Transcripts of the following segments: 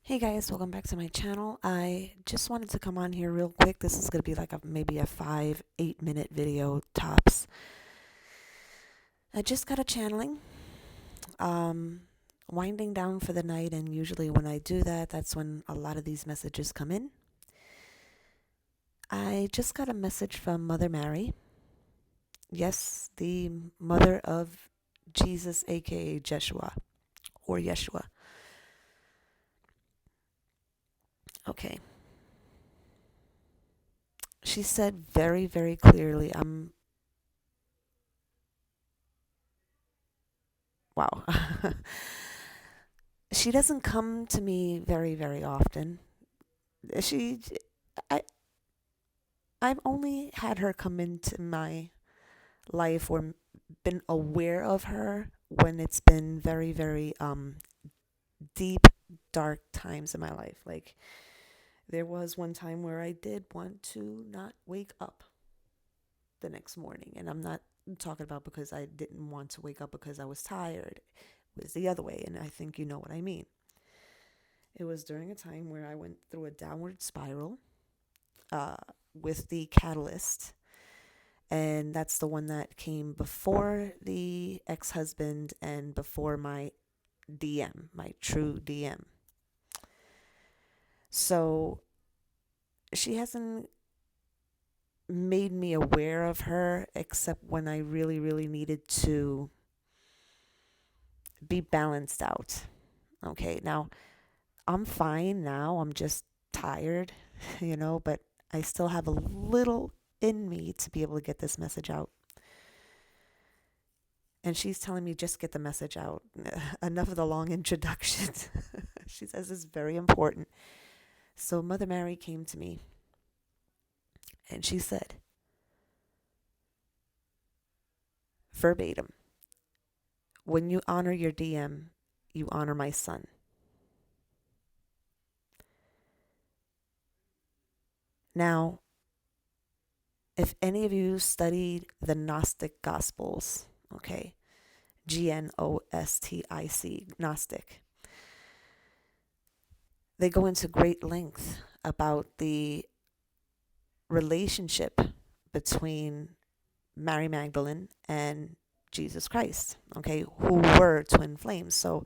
Hey guys, welcome back to my channel. I just wanted to come on here real quick. This is going to be like maybe a 5-8 minute video tops. I just got a channeling, um, winding down for the night, and usually when I do that, that's when a lot of these messages come in. I just got a message from Mother Mary. Yes, the mother of Jesus, aka Jeshua or Yeshua. Okay. She said very, very clearly, wow. She doesn't come to me very, very often. She, I, I've only had her come into my life or been aware of her when it's been very, very deep, dark times in my life. Like there was one time where I did want to not wake up the next morning, and I'm not talking about because I didn't want to wake up because I was tired. It was the other way, and I think you know what I mean. It was during a time where I went through a downward spiral uh, with the catalyst. And that's the one that came before the ex husband and before my DM, my true DM. So she hasn't made me aware of her except when I really, really needed to be balanced out. Okay, now I'm fine now. I'm just tired, but I still have a little in me to be able to get this message out. And she's telling me just get the message out. Enough of the long introduction. She says it's very important. So Mother Mary came to me and she said, verbatim, when you honor your DM, you honor my son. Now, if any of you studied the Gnostic Gospels, okay, Gnostic, Gnostic, they go into great length about the relationship between Mary Magdalene and Jesus Christ, okay, who were twin flames. So,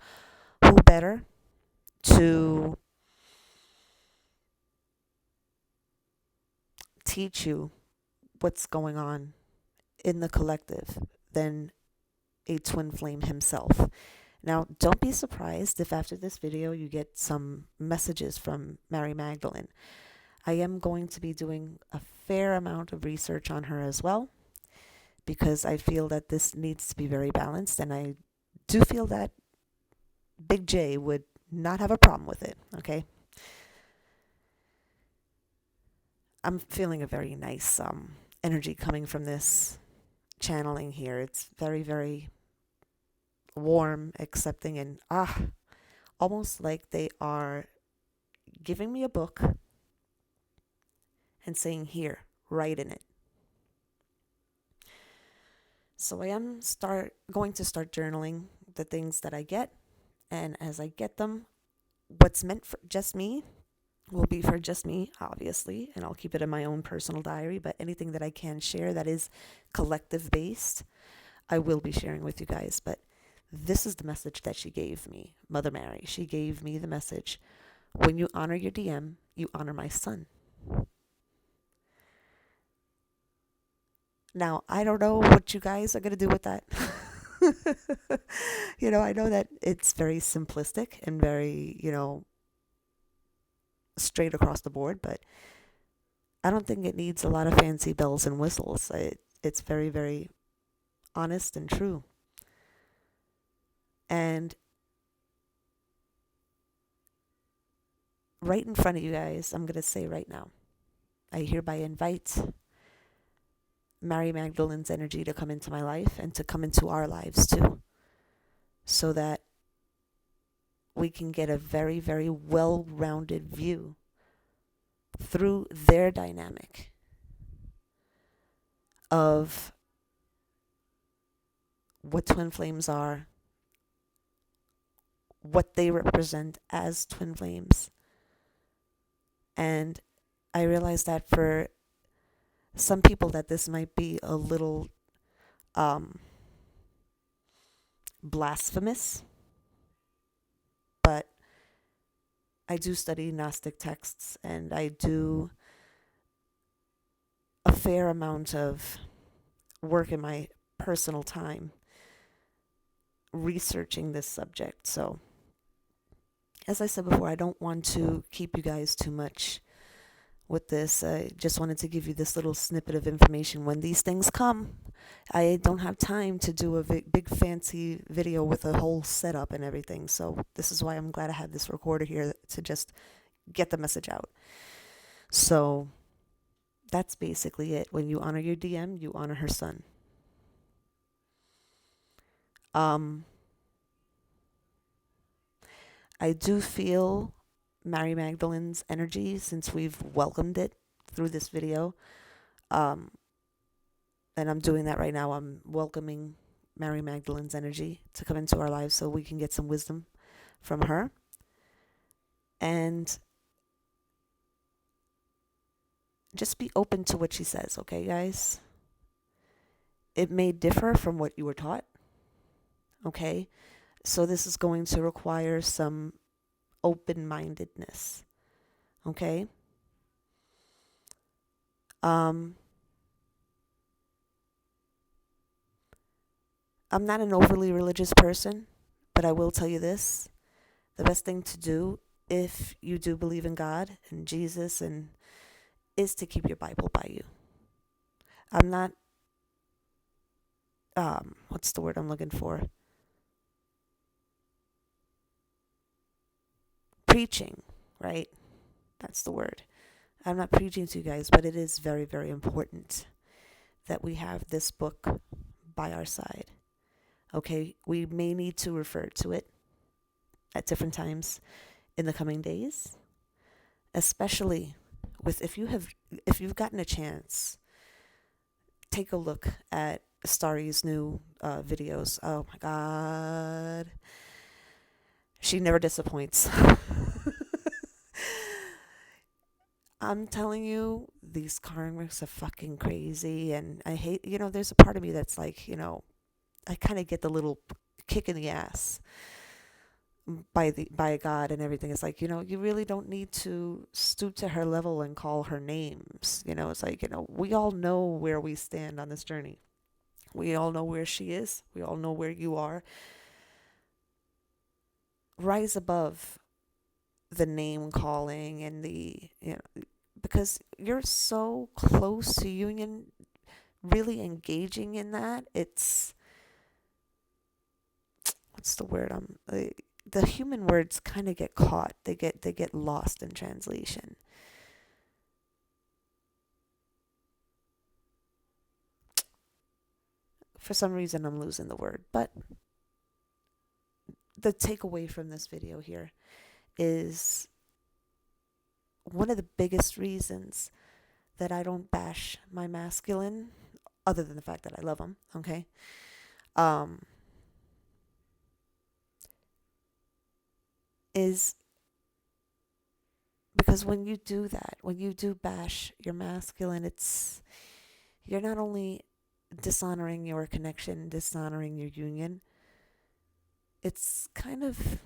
who better to teach you what's going on in the collective than a twin flame himself? Now, don't be surprised if after this video you get some messages from Mary Magdalene. I am going to be doing a fair amount of research on her as well because I feel that this needs to be very balanced, and I do feel that Big J would not have a problem with it, okay? I'm feeling a very nice energy coming from this channeling here. It's very, very warm, accepting, and almost like they are giving me a book and saying, here, write in it. So I am going to start journaling the things that I get, and as I get them, what's meant for just me will be for just me, obviously, and I'll keep it in my own personal diary, but anything that I can share that is collective based, I will be sharing with you guys. But this is the message that she gave me, Mother Mary. She gave me the message, when you honor your DM, you honor my son. Now, I don't know what you guys are going to do with that. I know that it's very simplistic and very, straight across the board, but I don't think it needs a lot of fancy bells and whistles. It's very, very honest and true. And right in front of you guys, I'm going to say right now, I hereby invite Mary Magdalene's energy to come into my life and to come into our lives too, so that we can get a very, very well-rounded view through their dynamic of what twin flames are, what they represent as twin flames. And I realized that for some people that this might be a little um, blasphemous, but I do study Gnostic texts, and I do a fair amount of work in my personal time researching this subject. So, as I said before, I don't want to keep you guys too much with this. I just wanted to give you this little snippet of information. When these things come, I don't have time to do a big fancy video with a whole setup and everything. So this is why I'm glad I have this recorder here to just get the message out. So that's basically it. When you honor your DM, you honor her son. I do feel Mary Magdalene's energy since we've welcomed it through this video. And I'm doing that right now. I'm welcoming Mary Magdalene's energy to come into our lives so we can get some wisdom from her. And just be open to what she says, okay, guys? It may differ from what you were taught, okay? So this is going to require some open-mindedness, okay? I'm not an overly religious person, but I will tell you this. The best thing to do if you do believe in God and Jesus and is to keep your Bible by you. I'm not, what's the word I'm looking for? Preaching, right? That's the word. I'm not preaching to you guys, but it is very, very important that we have this book by our side. Okay, we may need to refer to it at different times in the coming days, especially with if you've gotten a chance, take a look at Starry's new videos. Oh my God, she never disappoints. I'm telling you, these karmics are fucking crazy, and I hate. There's a part of me that's like, I kind of get the little kick in the ass by God and everything. It's like, you really don't need to stoop to her level and call her names. It's like, we all know where we stand on this journey. We all know where she is. We all know where you are. Rise above the name calling and because you're so close to union, really engaging in that. It's, what's the word? The human words kind of get caught. They get lost in translation. For some reason, I'm losing the word. But the takeaway from this video here is one of the biggest reasons that I don't bash my masculine, other than the fact that I love him, okay? Is because when you do that, when you do bash your masculine, you're not only dishonoring your connection, dishonoring your union, it's kind of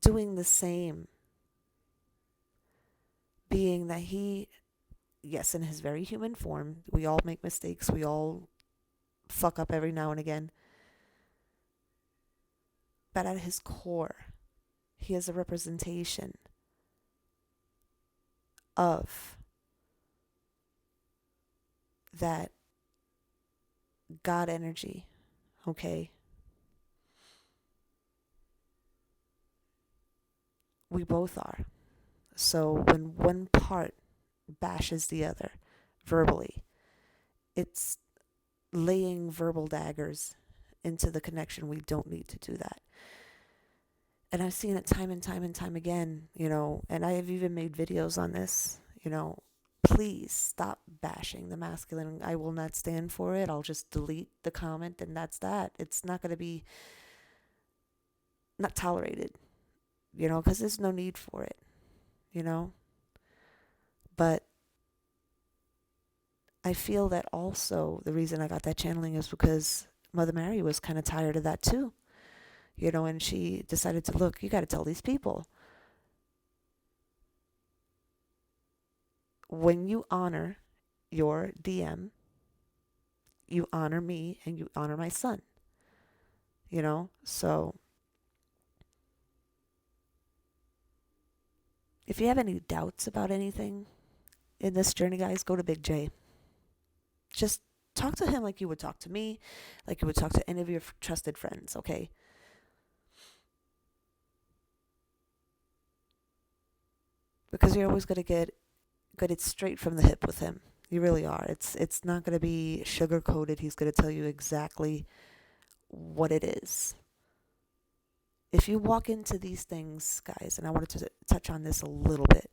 doing the same, being that he, yes, in his very human form, we all make mistakes, we all fuck up every now and again, but at his core, he is a representation of that God energy, okay? We both are. So when one part bashes the other verbally, it's laying verbal daggers into the connection. We don't need to do that. And I've seen it time and time and time again, and I have even made videos on this, please stop bashing the masculine. I will not stand for it. I'll just delete the comment and that's that. It's not going to be not tolerated, because there's no need for it, you know. But I feel that also the reason I got that channeling is because Mother Mary was kind of tired of that too, and she decided to look, you got to tell these people. When you honor your DM, you honor me and you honor my son, So if you have any doubts about anything in this journey, guys, go to Big J. Just talk to him like you would talk to me, like you would talk to any of your trusted friends, okay? Because you're always going to get it straight from the hip with him. You really are. It's not going to be sugar coated. He's going to tell you exactly what it is. If you walk into these things, guys, and I wanted to touch on this a little bit.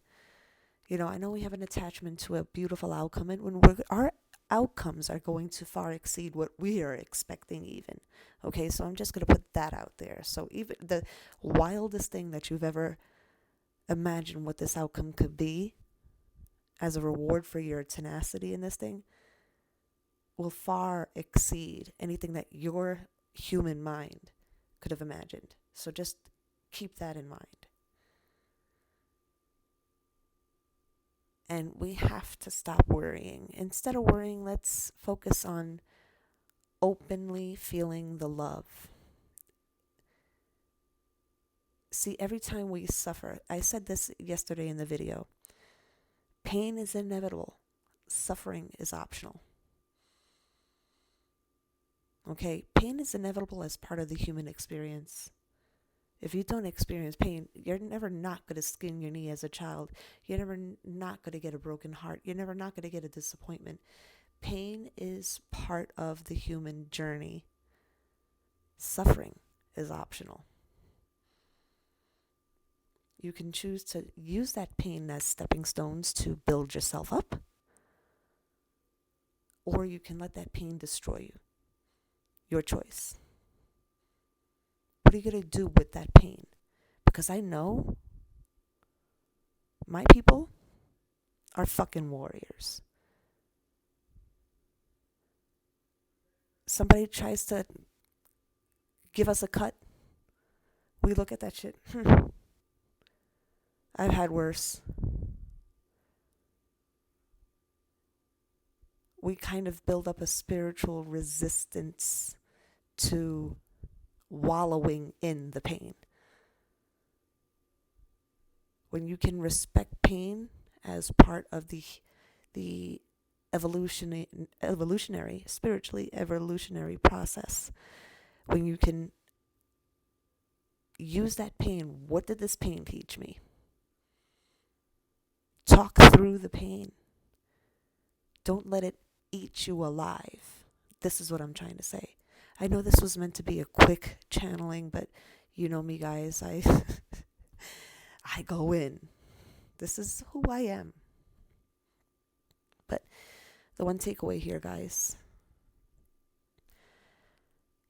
I know we have an attachment to a beautiful outcome, and our outcomes are going to far exceed what we are expecting even. Okay, so I'm just going to put that out there. So even the wildest thing that you've ever imagined what this outcome could be as a reward for your tenacity in this thing will far exceed anything that your human mind could have imagined. So just keep that in mind. And we have to stop worrying. Instead of worrying, let's focus on openly feeling the love. See, every time we suffer, I said this yesterday in the video, pain is inevitable. Suffering is optional. Okay, pain is inevitable as part of the human experience. If you don't experience pain, you're never not going to skin your knee as a child. You're never not going to get a broken heart. You're never not going to get a disappointment. Pain is part of the human journey. Suffering is optional. You can choose to use that pain as stepping stones to build yourself up, or you can let that pain destroy you. Your choice. What are you going to do with that pain? Because I know my people are fucking warriors. Somebody tries to give us a cut, we look at that shit. I've had worse. We kind of build up a spiritual resistance to wallowing in the pain. When you can respect pain as part of the spiritually evolutionary process, when you can use that pain, what did this pain teach me? Talk through the pain. Don't let it eat you alive. This is what I'm trying to say. I know this was meant to be a quick channeling, but you know me, guys. I go in. This is who I am. But the one takeaway here, guys,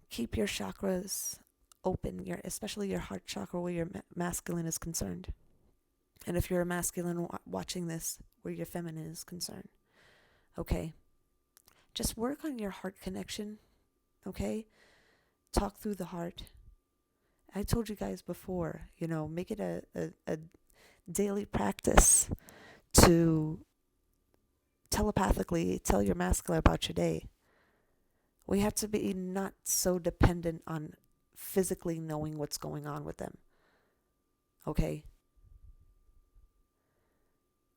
keep your chakras open, especially your heart chakra where your masculine is concerned. And if you're a masculine watching this, where your feminine is concerned. Okay? Just work on your heart connection. Okay? Talk through the heart. I told you guys before, make it a daily practice to telepathically tell your masculine about your day. We have to be not so dependent on physically knowing what's going on with them. Okay?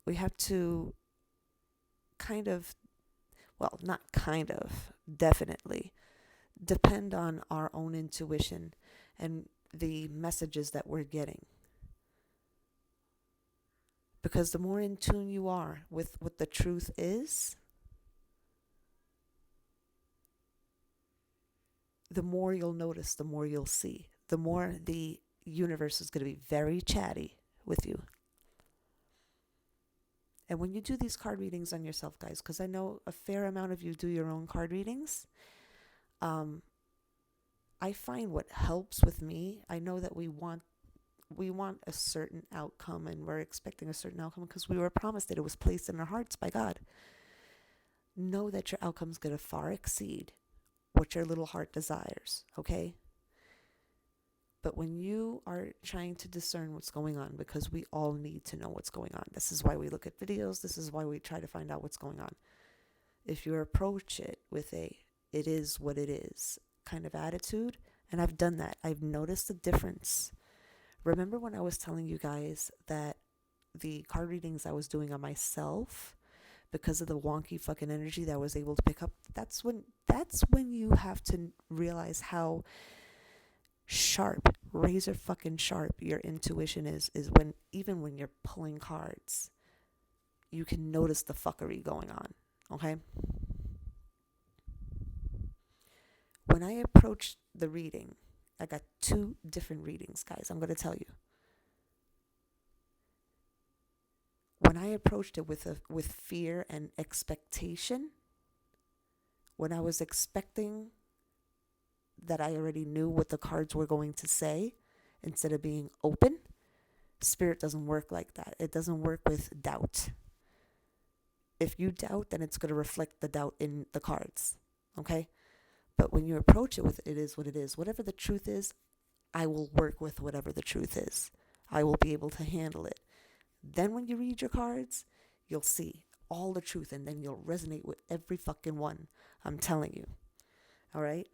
We have to definitely depend on our own intuition and the messages that we're getting. Because the more in tune you are with what the truth is, the more you'll notice, the more you'll see, the more the universe is going to be very chatty with you. And when you do these card readings on yourself, guys, because I know a fair amount of you do your own card readings, I find what helps with me, I know that we want a certain outcome, and we're expecting a certain outcome because we were promised that it was placed in our hearts by God. Know that your outcome's going to far exceed what your little heart desires, okay? But when you are trying to discern what's going on, because we all need to know what's going on. This is why we look at videos. This is why we try to find out what's going on. If you approach it with a "it is what it is" kind of attitude, and I've done that, I've noticed the difference. Remember when I was telling you guys that the card readings I was doing on myself, because of the wonky fucking energy that I was able to pick up, that's when you have to realize how sharp, razor fucking sharp your intuition is when, even when you're pulling cards, you can notice the fuckery going on, okay? When I approached the reading, I got 2 different readings, guys. I'm going to tell you. When I approached it with fear and expectation, when I was expecting that I already knew what the cards were going to say, instead of being open, Spirit doesn't work like that. It doesn't work with doubt. If you doubt, then it's going to reflect the doubt in the cards, okay? But when you approach it with "it is what it is," whatever the truth is, I will work with whatever the truth is. I will be able to handle it. Then when you read your cards, you'll see all the truth, and then you'll resonate with every fucking one. I'm telling you. All right?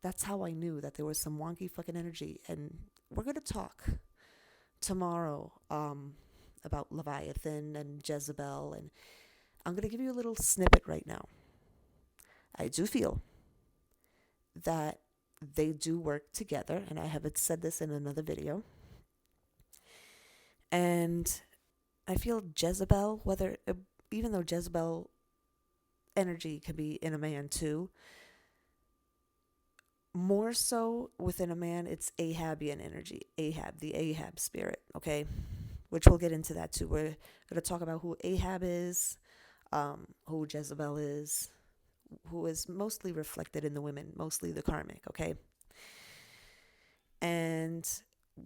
That's how I knew that there was some wonky fucking energy. And we're going to talk tomorrow about Leviathan and Jezebel. And I'm going to give you a little snippet right now. I do feel that they do work together, and I have said this in another video. And I feel Jezebel, even though Jezebel energy can be in a man too, more so within a man, it's Ahabian energy. Ahab, the Ahab spirit, okay? Which we'll get into that too. We're going to talk about who Ahab is, who Jezebel is, who is mostly reflected in the women, mostly the karmic, okay? And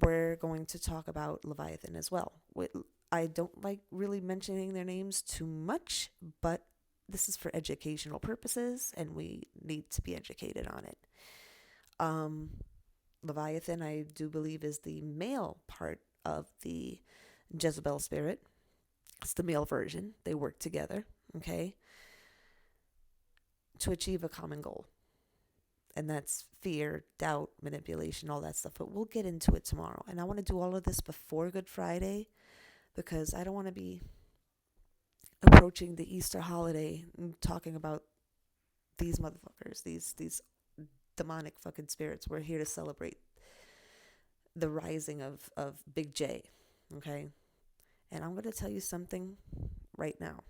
we're going to talk about Leviathan as well. I don't like really mentioning their names too much, but this is for educational purposes, and we need to be educated on it. Leviathan, I do believe, is the male part of the Jezebel spirit. It's the male version. They work together, okay, to achieve a common goal. And that's fear, doubt, manipulation, all that stuff. But we'll get into it tomorrow. And I want to do all of this before Good Friday, because I don't want to be approaching the Easter holiday and talking about these motherfuckers, these demonic fucking spirits. We're here to celebrate the rising of Big J, okay? And I'm going to tell you something right now.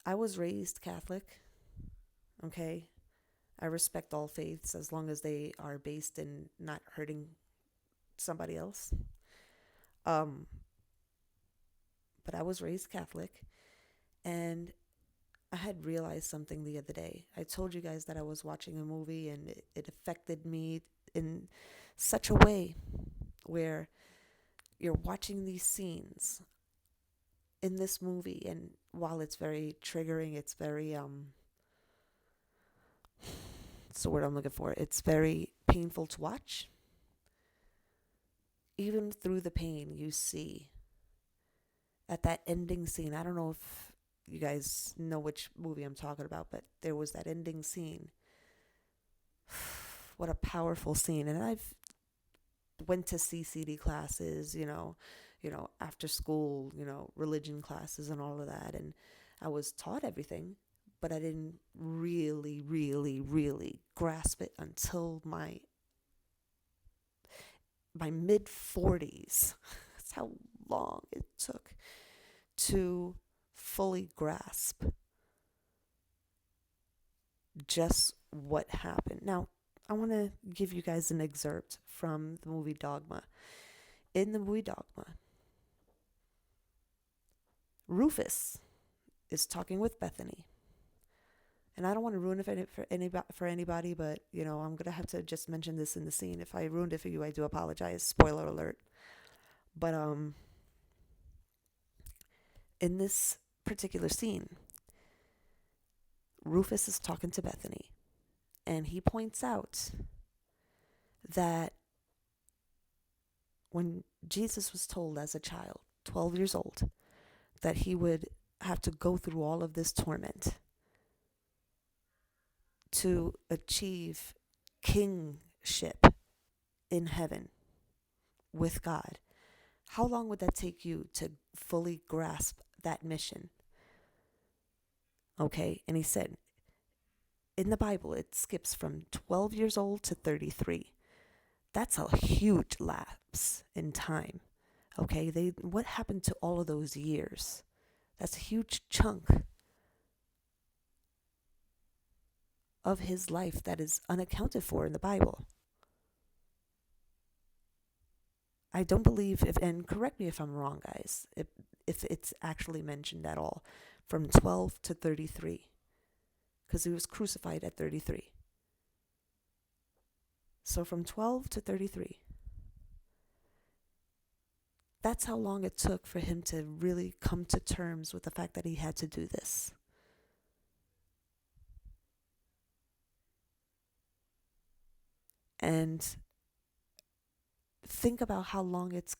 I was raised Catholic, okay? I respect all faiths as long as they are based in not hurting somebody else. But I was raised Catholic, and I had realized something the other day. I told you guys that I was watching a movie, and it affected me in such a way where you're watching these scenes in this movie, and while it's very triggering, it's very it's the word I'm looking for. It's very painful to watch. Even through the pain, you see at that ending scene. I don't know if you guys know which movie I'm talking about, but there was that ending scene. What a powerful scene. And I've went to CCD classes, after school, religion classes and all of that. And I was taught everything, but I didn't really, really, really grasp it until my mid 40s. That's how long it took to fully grasp just what happened. Now, I want to give you guys an excerpt from the movie Dogma. In the movie Dogma, Rufus is talking with Bethany, And I don't want to ruin it for anybody, but I'm gonna have to just mention this in the scene. If I ruined it for you, I do apologize. Spoiler alert. But in this particular scene, Rufus is talking to Bethany, and he points out that when Jesus was told as a child, 12 years old, that he would have to go through all of this torment to achieve kingship in heaven with God, how long would that take you to fully grasp that mission? Okay, and he said, in the Bible, it skips from 12 years old to 33. That's a huge lapse in time. Okay, what happened to all of those years? That's a huge chunk of his life that is unaccounted for in the Bible. I don't believe, and correct me if I'm wrong, guys, if it's actually mentioned at all, from 12 to 33, because he was crucified at 33. So from 12 to 33, that's how long it took for him to really come to terms with the fact that he had to do this. And think about how long it's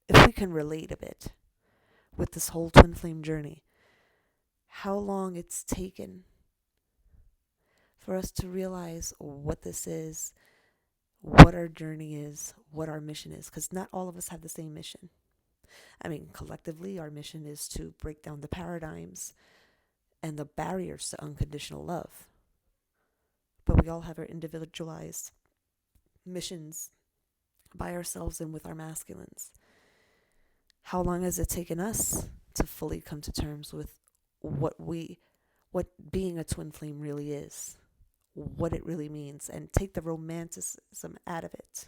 if we can relate a bit with this whole twin flame journey, how long it's taken for us to realize what this is, what our journey is, what our mission is, because not all of us have the same mission. I mean, collectively, our mission is to break down the paradigms and the barriers to unconditional love. But we all have our individualized missions by ourselves and with our masculines. How long has it taken us to fully come to terms with what being a twin flame really is, what it really means, and take the romanticism out of it?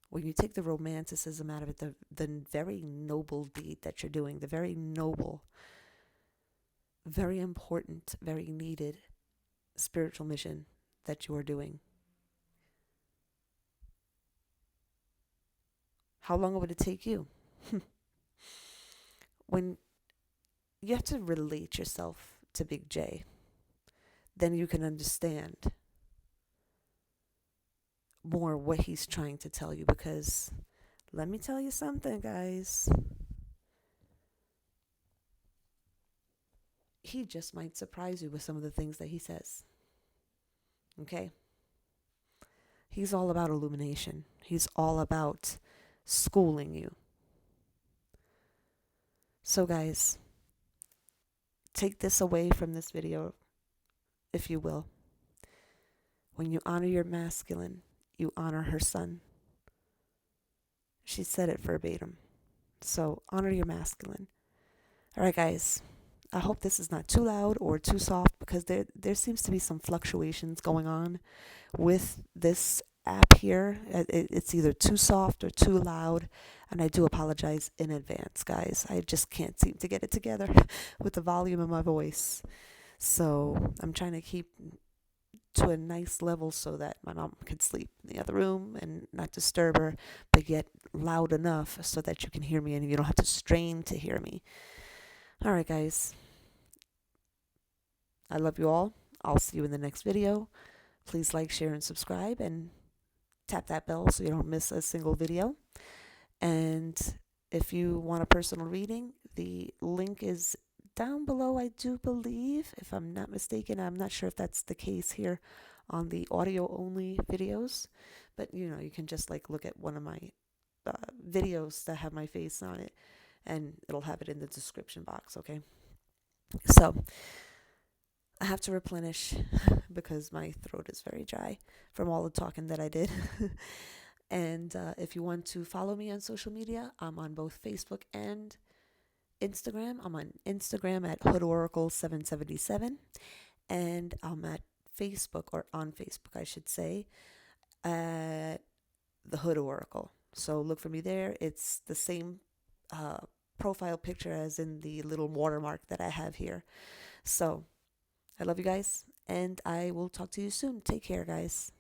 When you take the romanticism out of it, the very noble deed that you're doing, the very noble, very important, very needed spiritual mission that you are doing, how long would it take you? When you have to relate yourself to Big J, then you can understand more what he's trying to tell you, because let me tell you something, guys. He just might surprise you with some of the things that he says. Okay? He's all about illumination. He's all about schooling you. So, guys, take this away from this video, if you will. When you honor your masculine, you honor her son. She said it verbatim. So, honor your masculine. All right, guys. I hope this is not too loud or too soft, because there seems to be some fluctuations going on with this app here. It's either too soft or too loud, and I do apologize in advance, guys. I just can't seem to get it together with the volume of my voice. So I'm trying to keep to a nice level so that my mom could sleep in the other room and not disturb her, but yet loud enough so that you can hear me and you don't have to strain to hear me. All right, guys. I love you all. I'll see you in the next video. Please like, share, and subscribe, and tap that bell so you don't miss a single video. And if you want a personal reading, the link is down below, I do believe, if I'm not mistaken. I'm not sure if that's the case here on the audio only videos, but you can just look at one of my videos that have my face on it, and it'll have it in the description box. Okay, so I have to replenish because my throat is very dry from all the talking that I did. And if you want to follow me on social media, I'm on both Facebook and Instagram. I'm on Instagram at HoodOracle777, and I'm at Facebook, or on Facebook, I should say, at the Hood Oracle. So look for me there. It's the same profile picture as in the little watermark that I have here. So I love you guys, and I will talk to you soon. Take care, guys.